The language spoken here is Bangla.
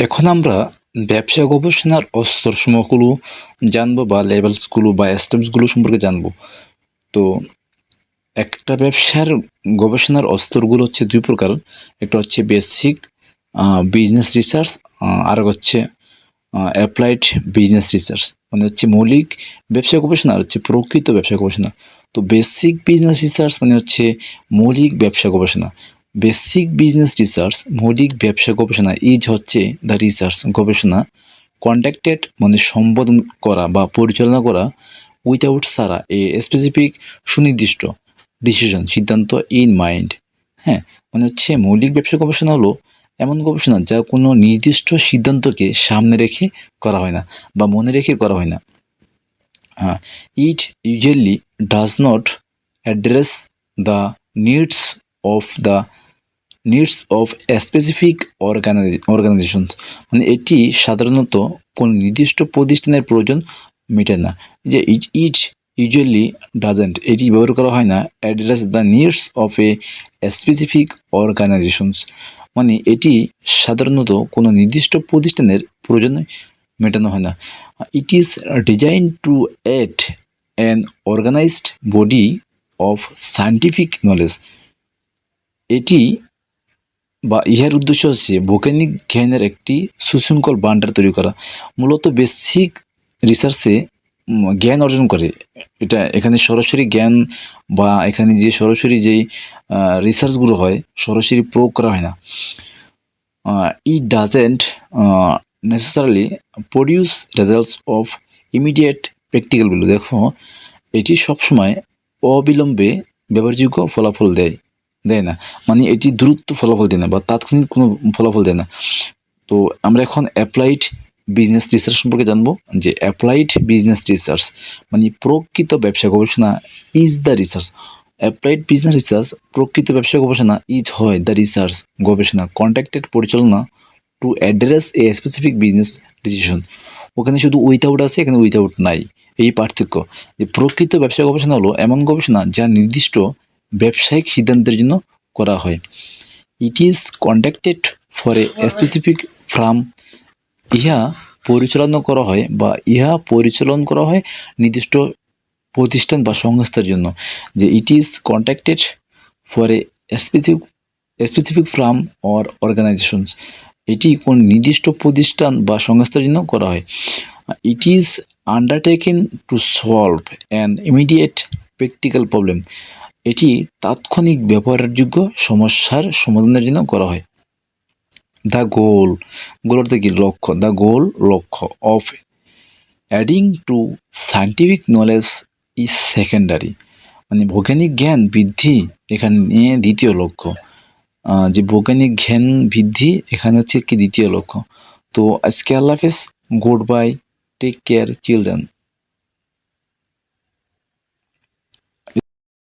এখন আমরা ব্যবসা গবেষণার স্তরসমূহগুলো জানবো বা লেভেলসগুলো বা স্টেপসগুলো সম্পর্কে জানবো। তো একটা ব্যবসার গবেষণার স্তরগুলো হচ্ছে ২ প্রকার। একটা হচ্ছে বেসিক বিজনেস রিসার্চ, আর হচ্ছে অ্যাপ্লাইড বিজনেস রিসার্চ। মানে হচ্ছে মৌলিক ব্যবসা গবেষণা আর হচ্ছে প্রকৃত ব্যবসা গবেষণা। তো বেসিক বিজনেস রিসার্চ মানে হচ্ছে মৌলিক ব্যবসা গবেষণা। বেসিক বিজনেস রিসার্চ মৌলিক ব্যবসা গবেষণা ইজ হচ্ছে দ্য রিসার্চ গবেষণা কন্ডাক্টেড মানে সম্বোধন করা বা পরিচালনা করা উইথাউট ছাড়া এ স্পেসিফিক সুনির্দিষ্ট ডিসিশন সিদ্ধান্ত ইন মাইন্ড। হ্যাঁ, মানে হচ্ছে মৌলিক ব্যবসা গবেষণা হলো এমন গবেষণা যা কোনো নির্দিষ্ট সিদ্ধান্তকে সামনে রেখে করা হয় না বা মনে রেখে করা হয় না। It usually does not address the needs of the needs of a specific organisations. মানে এটি সাধারণত কোনো নির্দিষ্ট প্রতিষ্ঠানের প্রয়োজন মেটে না। যে ইট ইউজুয়ালি ডাজেন্ট, এটি ব্যবহার করা হয় না address the needs of a specific organisations. মানে এটি সাধারণত কোনো নির্দিষ্ট প্রতিষ্ঠানের প্রয়োজন মেটানো হয় না। It is design to add an organized body of scientific knowledge. এটি বা ইহার উদ্দেশ্য হচ্ছে বৈজ্ঞানিক জ্ঞানের একটি সুশৃঙ্খল ভাণ্ডার তৈরি করা। মূলত বেসিক রিসার্চে জ্ঞান অর্জন করে। এটা এখানে সরাসরি জ্ঞান বা এখানে যে সরাসরি যেই রিসার্চগুলো হয় সরাসরি প্রয়োগ করা হয় না। It doesn't necessarily produce results of immediate practical value. দেখো, এটি সবসময় অবিলম্বে ব্যবহারযোগ্য ফলাফল দেয় না। মানে এটি দ্রুত ফলাফল দেয় না বা তাৎক্ষণিক কোনো ফলাফল দেয় না। তো আমরা এখন অ্যাপ্লাইড বিজনেস রিসার্চ সম্পর্কে জানবো। যে অ্যাপ্লাইড বিজনেস রিসার্চ মানে প্রকৃত ব্যবসা গবেষণা is the research. Applied business research প্রকৃত ব্যবসা গবেষণা ইজ হয় দ্য রিসার্চ গবেষণা কন্ট্যাক্টেড পরিচালনা to address a specific business decision. ওখানে শুধু উইথআউট আছে, এখানে উইথআউট নাই, এই পার্থক্য। যে প্রকৃত ব্যবসা গবেষণা হলো এমন গবেষণা যা নির্দিষ্ট ব্যবসায়িক সিদ্ধান্তের জন্য করা হয়। It is conducted for a specific farm. ইহা পরিচালন করা হয় নির্দিষ্ট প্রতিষ্ঠান বা সংস্থার জন্য। যে it is conducted for a specific firm or organizations. এটি কোন নির্দিষ্ট প্রতিষ্ঠান বা সংস্থার জন্য করা হয়। It is undertaken to solve an immediate practical problem. এটি তাৎক্ষণিক ব্যবহারযোগ্য সমস্যার সমাধানের জন্য করা হয়। দ্য গোল অর্থ কি? লক্ষ্য। দ্য গোল লক্ষ্য of adding two scientific knowledge is secondary. মানে বৈজ্ঞানিক জ্ঞান বৃদ্ধি এখানে দ্বিতীয় লক্ষ্য। যে বৈজ্ঞানিক জ্ঞান বৃদ্ধি এখানে হচ্ছে কি দ্বিতীয় লক্ষ্য। তো আজকে আল্লাহ হাফেজ, good bye, take care children.